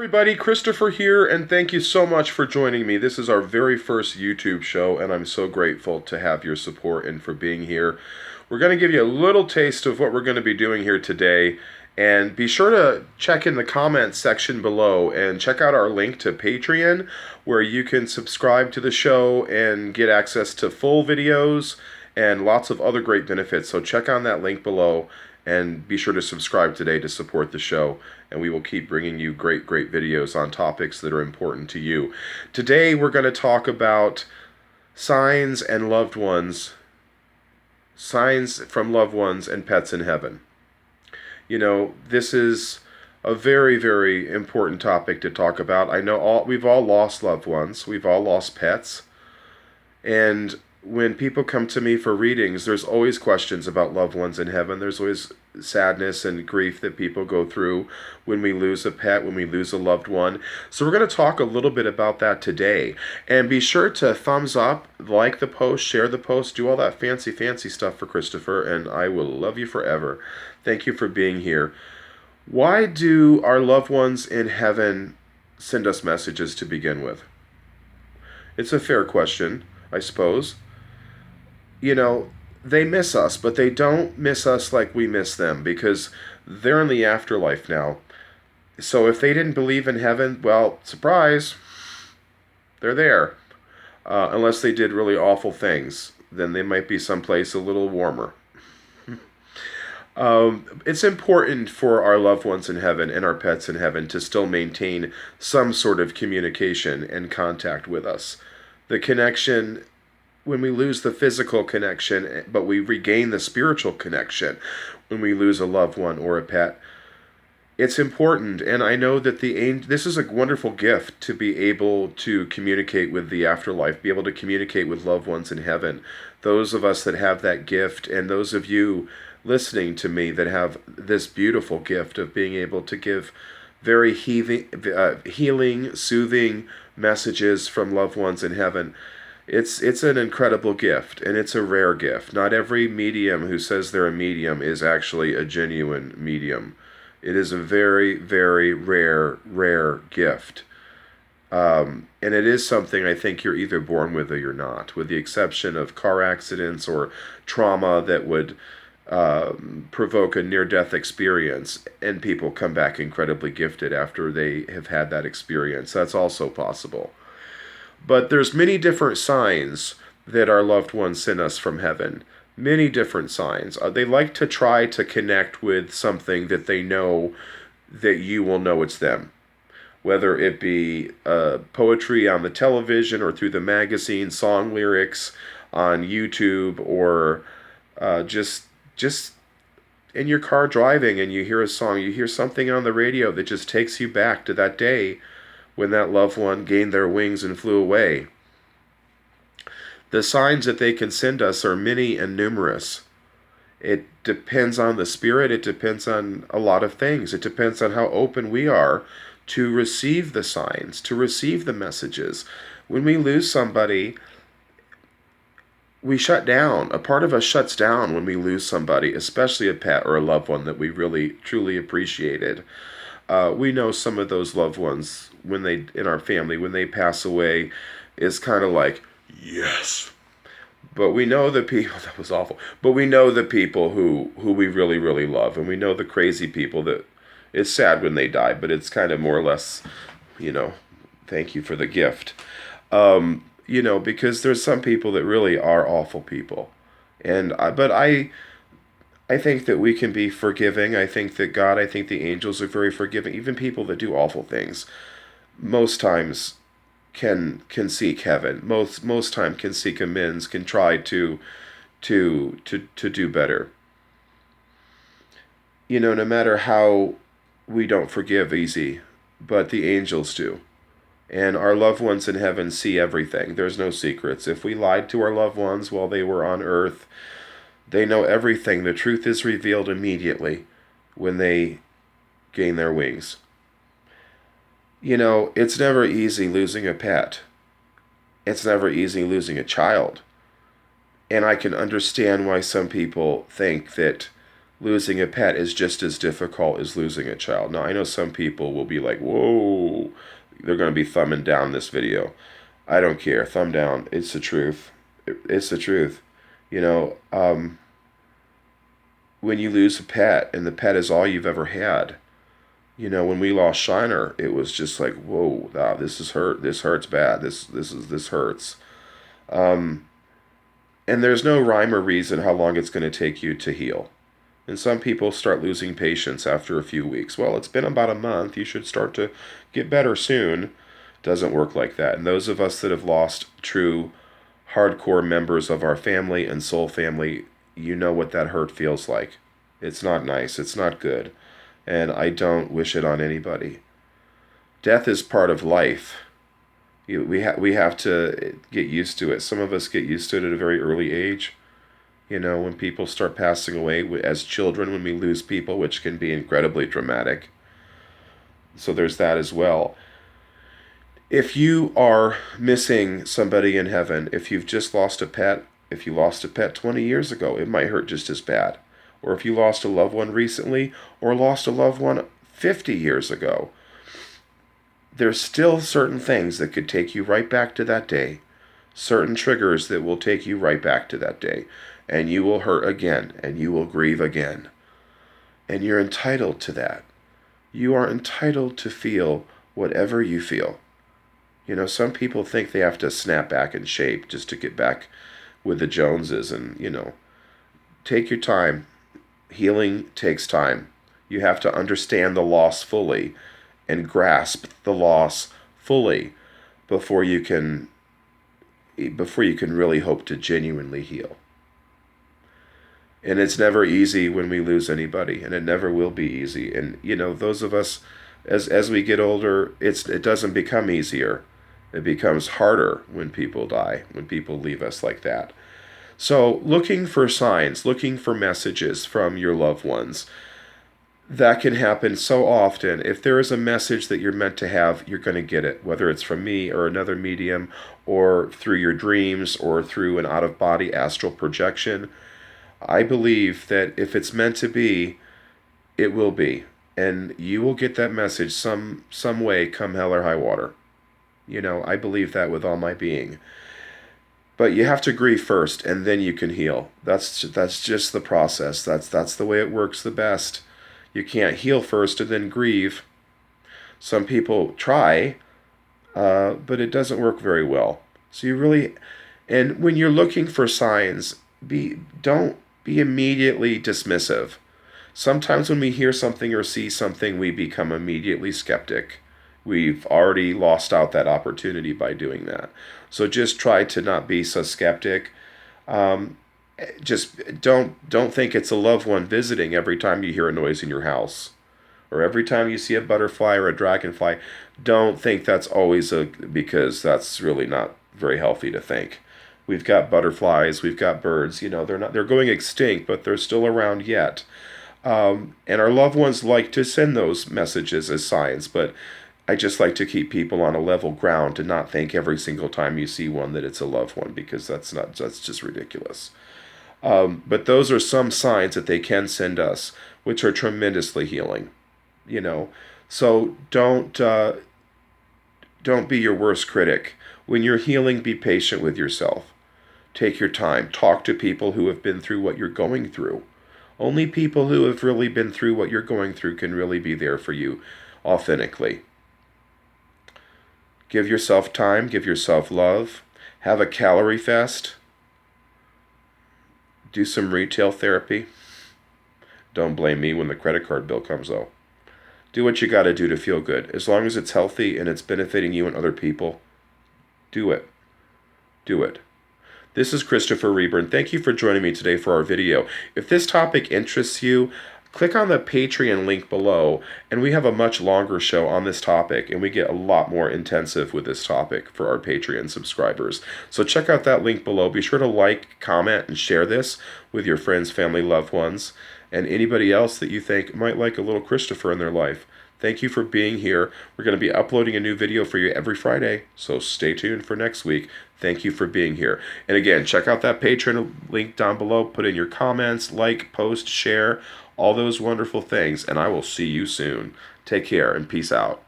Everybody, Christopher here, and thank you so much for joining me. This is our very first YouTube show, and I'm so grateful to have your support and for being here. We're going to give you a little taste of what we're going to be doing here today, and be sure to check in the comments section below and check out our link to Patreon, where you can subscribe to the show and get access to full videos and lots of other great benefits. So check on that link below and be sure to subscribe today to support the show, and we will keep bringing you great videos on topics that are important to you. Today we're going to talk about signs from loved ones and pets in heaven. You know, this is a very important topic to talk about. I know we've all lost loved ones, we've all lost pets, and when people come to me for readings, there's always questions about loved ones in heaven. There's always sadness and grief that people go through when we lose a pet, when we lose a loved one. So we're going to talk a little bit about that today. And be sure to thumbs up, like the post, share the post, do all that fancy stuff for Christopher, and I will love you forever. Thank you for being here. Why do our loved ones in heaven send us messages to begin with? It's a fair question, I suppose. You know, they miss us, but they don't miss us like we miss them, because they're in the afterlife now. So if they didn't believe in heaven, well, surprise, they're there. Unless they did really awful things, then they might be someplace a little warmer. It's important for our loved ones in heaven and our pets in heaven to still maintain some sort of communication and contact with us. The connection, when we lose the physical connection, but we regain the spiritual connection when we lose a loved one or a pet, it's important. And I know that this is a wonderful gift, to be able to communicate with the afterlife, be able to communicate with loved ones in heaven. Those of us that have that gift, and those of you listening to me that have this beautiful gift of being able to give very healing, soothing messages from loved ones in heaven. It's an incredible gift, and it's a rare gift. Not every medium who says they're a medium is actually a genuine medium. It is a very rare gift. And it is something I think you're either born with or you're not, with the exception of car accidents or trauma that would provoke a near-death experience, and people come back incredibly gifted after they have had that experience. That's also possible. But there's many different signs that our loved ones send us from heaven. Many different signs. They like to try to connect with something that they know that you will know it's them. Whether it be poetry on the television or through the magazine, song lyrics on YouTube, or just in your car driving and you hear a song, you hear something on the radio that just takes you back to that day when that loved one gained their wings and flew away. The signs that they can send us are many and numerous. It depends on the spirit. It depends on a lot of things. It depends on how open we are to receive the signs, to receive the messages. When we lose somebody, we shut down. A part of us shuts down when we lose somebody, especially a pet or a loved one that we really, truly appreciated. We know some of those loved ones, in our family, when they pass away, is kind of like, yes. But we know the people, that was awful, but we know the people who we really love, and we know the crazy people that it's sad when they die, but it's kind of more or less, thank you for the gift. Because there's some people that really are awful people. But I think that we can be forgiving. I think that I think the angels are very forgiving. Even people that do awful things, most times can seek heaven. Most time can seek amends, can try to do better. No matter how we don't forgive easy, but the angels do. And our loved ones in heaven see everything. There's no secrets. If we lied to our loved ones while they were on earth, they know everything. The truth is revealed immediately when they gain their wings. It's never easy losing a pet. It's never easy losing a child. And I can understand why some people think that losing a pet is just as difficult as losing a child. Now, I know some people will be like, whoa, they're going to be thumbing down this video. I don't care. Thumb down. It's the truth. It's the truth. You know, when you lose a pet and the pet is all you've ever had, you know, when we lost Shiner, it was just like, whoa, wow, this is hurt. This hurts bad. This hurts. And there's no rhyme or reason how long it's going to take you to heal. And some people start losing patience after a few weeks. Well, it's been about a month. You should start to get better soon. Doesn't work like that. And those of us that have lost true hardcore members of our family and soul family, you know what that hurt feels like. It's not nice. It's not good. And I don't wish it on anybody. Death is part of life. We have to get used to it. Some of us get used to it at a very early age. You know, when people start passing away as children, when we lose people, which can be incredibly dramatic. So there's that as well. If you are missing somebody in heaven, if you've just lost a pet, if you lost a pet 20 years ago, it might hurt just as bad. Or if you lost a loved one recently, or lost a loved one 50 years ago, there's still certain things that could take you right back to that day. Certain triggers that will take you right back to that day. And you will hurt again, and you will grieve again. And you're entitled to that. You are entitled to feel whatever you feel. You know, some people think they have to snap back in shape just to get back with the Joneses. And, you know, take your time. Healing takes time. You have to understand the loss fully and grasp the loss fully before you can really hope to genuinely heal. And it's never easy when we lose anybody, and it never will be easy. And, you know, those of us, as we get older, it doesn't become easier. It becomes harder when people die, when people leave us like that. So looking for signs, looking for messages from your loved ones, that can happen so often. If there is a message that you're meant to have, you're going to get it, whether it's from me or another medium, or through your dreams, or through an out-of-body astral projection. I believe that if it's meant to be, it will be. And you will get that message some way, come hell or high water. You know, I believe that with all my being. But you have to grieve first, and then you can heal. That's just the process. That's the way it works the best. You can't heal first and then grieve. Some people try, but it doesn't work very well. So you really, and when you're looking for signs, don't be immediately dismissive. Sometimes when we hear something or see something, we become immediately skeptic. We've already lost out that opportunity by doing that. So just try to not be so skeptic. Just don't think it's a loved one visiting every time you hear a noise in your house, or every time you see a butterfly or a dragonfly. Don't think that's always because that's really not very healthy to think. We've got butterflies, we've got birds. You know, they're going extinct, but they're still around yet. And our loved ones like to send those messages as signs, but I just like to keep people on a level ground to not think every single time you see one that it's a loved one, because that's just ridiculous. But those are some signs that they can send us, which are tremendously healing. You know, so don't be your worst critic. When you're healing, be patient with yourself. Take your time. Talk to people who have been through what you're going through. Only people who have really been through what you're going through can really be there for you authentically. Give yourself time. Give yourself love. Have a calorie fast. Do some retail therapy. Don't blame me when the credit card bill comes, though. Do what you got to do to feel good. As long as it's healthy and it's benefiting you and other people, do it. Do it. This is Christopher Reburn. Thank you for joining me today for our video. If this topic interests you, click on the Patreon link below, and we have a much longer show on this topic, and we get a lot more intensive with this topic for our Patreon subscribers. So check out that link below. Be sure to like, comment, and share this with your friends, family, loved ones, and anybody else that you think might like a little Christopher in their life. Thank you for being here. We're going to be uploading a new video for you every Friday, so stay tuned for next week. Thank you for being here. And again, check out that Patreon link down below. Put in your comments, like, post, share, all those wonderful things, and I will see you soon. Take care and peace out.